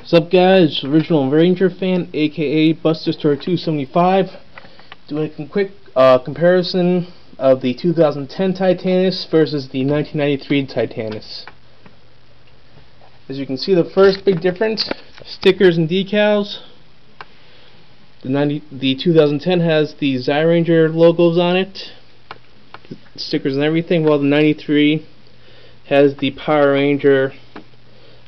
What's up, guys? Original Ranger fan, aka Buster Store 275, doing a quick comparison of the 2010 Titanus versus the 1993 Titanus. As you can see, the first big difference: stickers and decals. The 2010 has the Zyranger logos on it, stickers and everything, while the 93 has the Power Ranger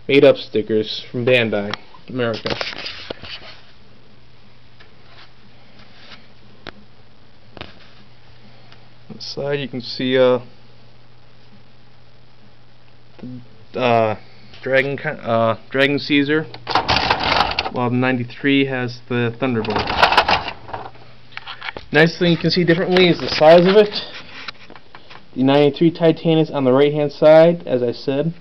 made up stickers from Bandai America. On the side you can see Dragon Caesar, while the 93 has the Thunderbolt. Nice thing you can see differently is the size of it. The 93 Titanus on the right hand side, as I said,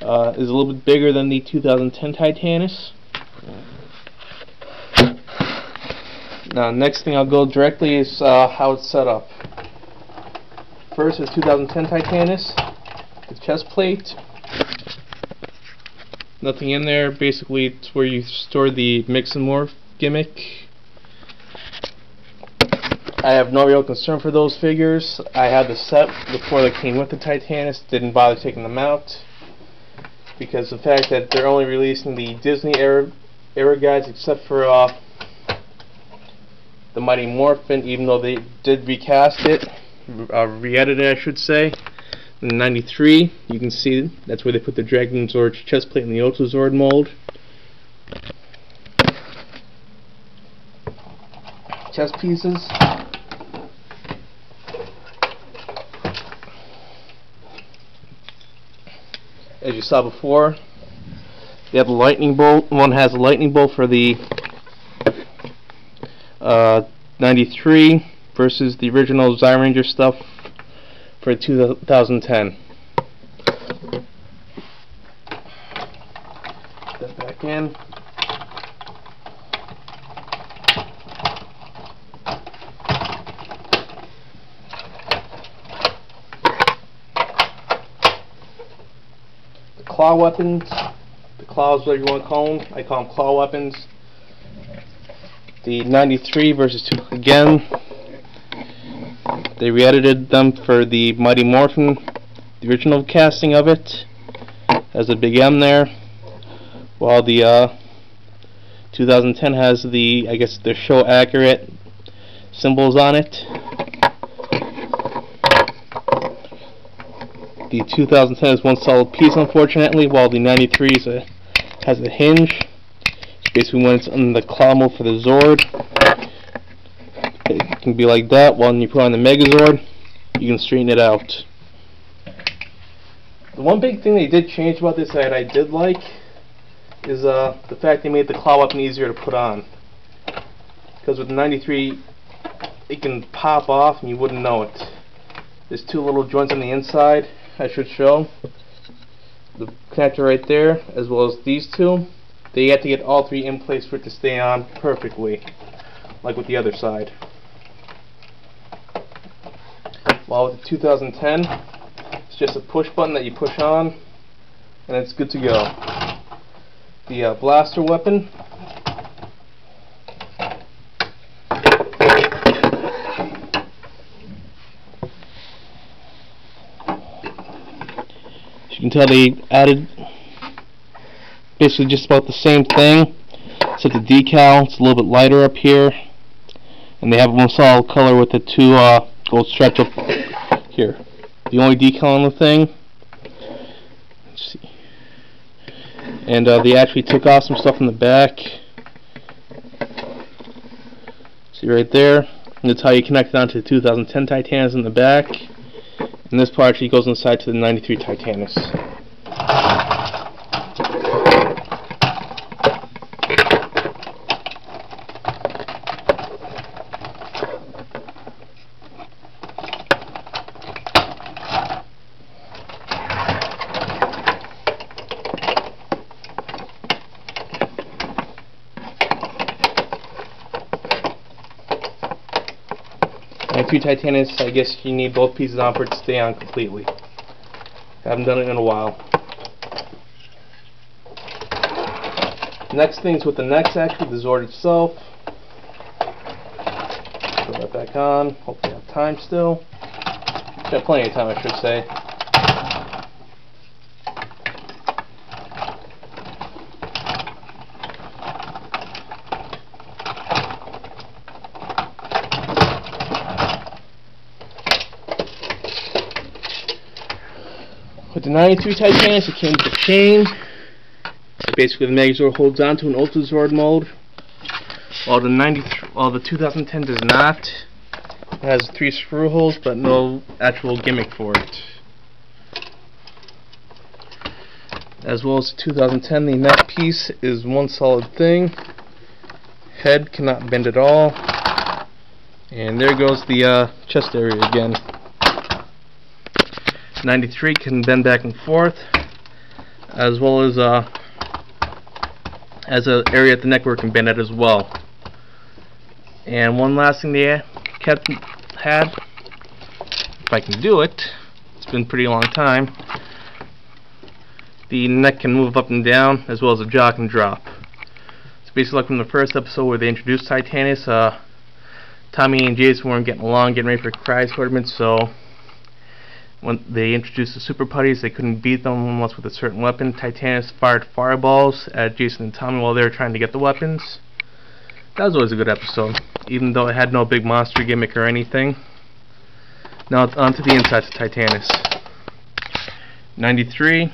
is a little bit bigger than the 2010 Titanus. Now, next thing I'll go directly is how it's set up. First is 2010 Titanus, the chest plate. Nothing in there. Basically, it's where you store the mix and morph gimmick. I have no real concern for those figures. I had the set before they came with the Titanus. Didn't bother taking them out because the fact that they're only releasing the Disney era guides, except for the Mighty Morphin, even though they did recast it, re-edit it, I should say. In 93, you can see that's where they put the Dragon Zord chest plate in the Ultra Zord mold. Chest pieces. As you saw before, they have the lightning bolt. One has a lightning bolt for the 93 versus the original Zyranger stuff for 2010. Put that back in. The claw weapons, the claws, whatever you want to call them, I call them claw weapons. The 93 versus 2, again, they re-edited them for the Mighty Morphin, the original casting of it. Has a big M there, while the 2010 has the, I guess, the show accurate symbols on it. The 2010 is one solid piece, unfortunately, while the 93 has a hinge. It's basically when it's on the claw mode for the Zord. It can be like that. While when you put on the Megazord, you can straighten it out. The one big thing they did change about this that I did like is the fact they made the claw weapon easier to put on. Because with the 93, it can pop off and you wouldn't know it. There's two little joints on the inside I should show. The connector right there, as well as these two. They have to get all three in place for it to stay on perfectly, like with the other side. While with the 2010, it's just a push button that you push on, and it's good to go. The blaster weapon. As you can tell, they added basically just about the same thing, except the decal, it's a little bit lighter up here, and they have one solid color with the two gold stripes up here. The only decal on the thing. Let's see. And they actually took off some stuff in the back. See right there? And that's how you connect it onto the 2010 Titanus in the back. And this part actually goes inside to the 93 Titanus. And 2 Titanus, I guess you need both pieces on for it to stay on completely. I haven't done it in a while. Next thing's with the next, actually, the Zord itself. Put that back on. Hopefully I have time still. Got plenty of time, I should say. With the 93 Titanus, it came with a chain. Basically, the Megazord holds on to an Ultra Zord mode, while the 2010 does not. It has 3 screw holes, but no actual gimmick for it. As well as the 2010, the neck piece is one solid thing. Head cannot bend at all, and there goes the chest area again. 93 can bend back and forth, as well as an area at the neck where it can bend at as well. And one last thing they had, if I can do it, it's been a pretty long time, the neck can move up and down, as well as the jaw can drop. It's basically like from the first episode where they introduced Titanus. Tommy and Jason weren't getting along, getting ready for Cry's tournament, so when they introduced the Super Putties, they couldn't beat them unless with a certain weapon. Titanus fired fireballs at Jason and Tommy while they were trying to get the weapons. That was always a good episode, even though it had no big monster gimmick or anything. Now on to the insides of Titanus. 93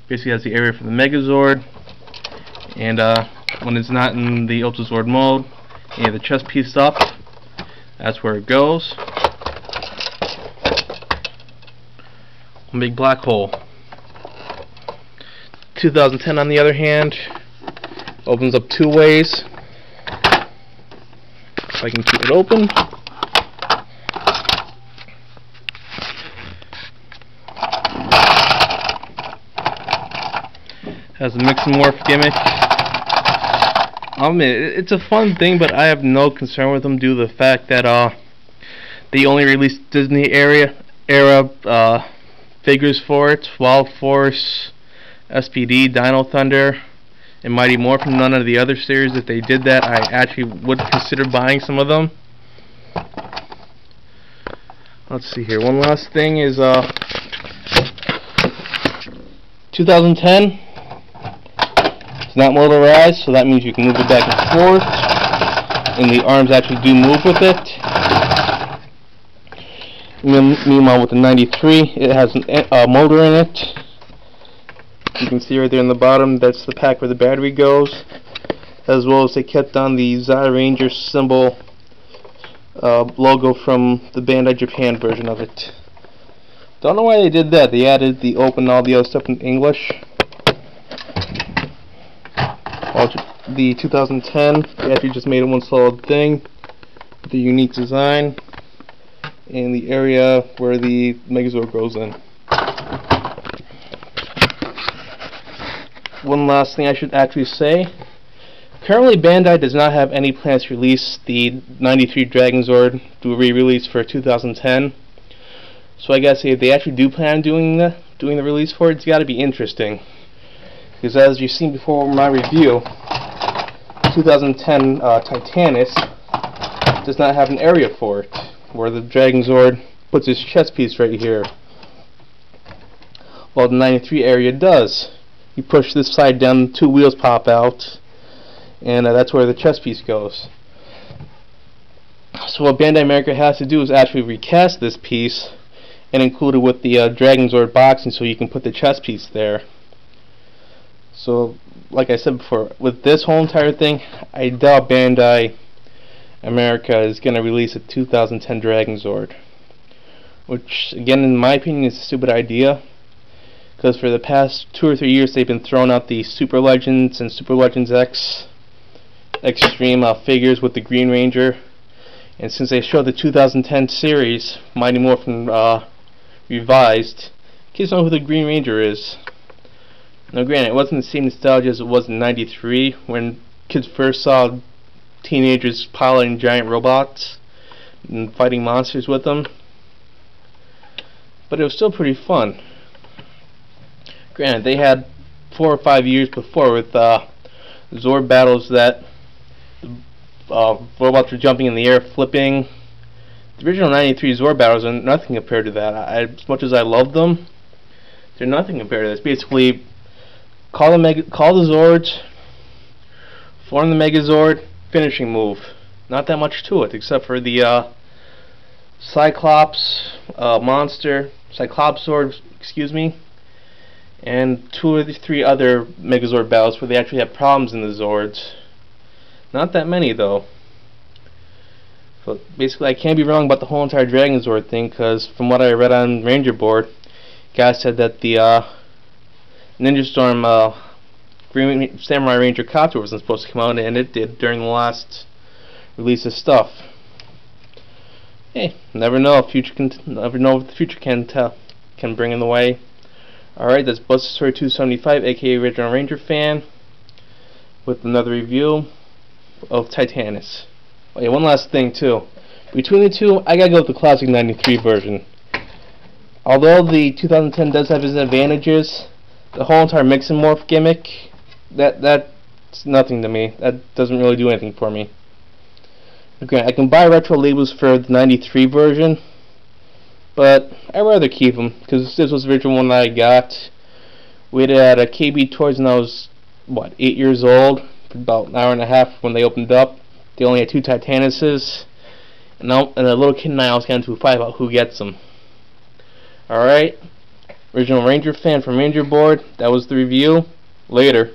basically has the area for the Megazord, and when it's not in the Ultra Zord mode, you have the chest piece up. That's where it goes. One big black hole. 2010, on the other hand, opens up 2 ways. If I can keep it open. Has a mix and morph gimmick. It's a fun thing, but I have no concern with them due to the fact that they only released Disney era figures for it. Wild Force, SPD, Dino Thunder, and Mighty Morphin. None of the other series. If they did that, I actually would consider buying some of them. Let's see here. One last thing is 2010. It's not motorized, so that means you can move it back and forth, and the arms actually do move with it. Meanwhile, with the 93, it has a motor in it. You can see right there in the bottom, that's the pack where the battery goes, as well as they kept on the Zord Ranger symbol logo from the Bandai Japan version of it. Don't know why they did that. They added the open and all the other stuff in English. The 2010, they actually just made it one solid thing with a unique design and the area where the Megazord goes in. One last thing I should actually say. Currently, Bandai does not have any plans to release the 93 Dragon Zord to a re-release for 2010. So I gotta say, if they actually do plan on doing the release for it, it's gotta be interesting. Because as you've seen before in my review, 2010 Titanus does not have an area for it, where the Dragon Zord puts his chest piece right here. While the 93 area does. You push this side down, 2 wheels pop out, and that's where the chest piece goes. So what Bandai America has to do is actually recast this piece and include it with the Dragon Zord boxing so you can put the chest piece there. So, like I said before, with this whole entire thing, I doubt Bandai America is going to release a 2010 Dragon Zord. Which, again, in my opinion, is a stupid idea. Because for the past 2 or 3 years, they've been throwing out the Super Legends and Super Legends X Extreme figures with the Green Ranger. And since they showed the 2010 series, Mighty Morphin revised, kids know who the Green Ranger is. Now granted, it wasn't the same nostalgia as it was in 93 when kids first saw teenagers piloting giant robots and fighting monsters with them. But it was still pretty fun. Granted, they had 4 or 5 years before with Zord battles that robots are jumping in the air, flipping. The original 93 Zord battles are nothing compared to that. As much as I love them, they're nothing compared to this. Basically, call the Zords, form the Megazord, finishing move. Not that much to it, except for the Cyclops monster, Cyclops Zord, excuse me, and 2 or 3 other Megazord battles where they actually have problems in the Zords. Not that many though. So basically, I can't be wrong about the whole entire Dragon Zord thing, because from what I read on Ranger Board, guys said that the Ninja Storm Green Samurai Ranger Copter wasn't supposed to come out, and it did during the last release of stuff. Hey, never know what the future can bring in the way. Alright, that's Buster Story 275, aka Original Ranger Fan, with another review of Titanus. Oh yeah, one last thing too. Between the two, I gotta go with the classic 93 version. Although the 2010 does have its advantages, the whole entire mix and morph gimmick, that's nothing to me. That doesn't really do anything for me. Okay, I can buy retro labels for the 93 version, but I'd rather keep them, because this was the original one that I got. We had it at a KB Toys when I was, what, 8 years old, for about an hour and a half when they opened up. They only had 2 Titanuses, and a little kid and I always got into a fight about who gets them. Alright, Original Ranger Fan from Ranger Board, that was the review. Later.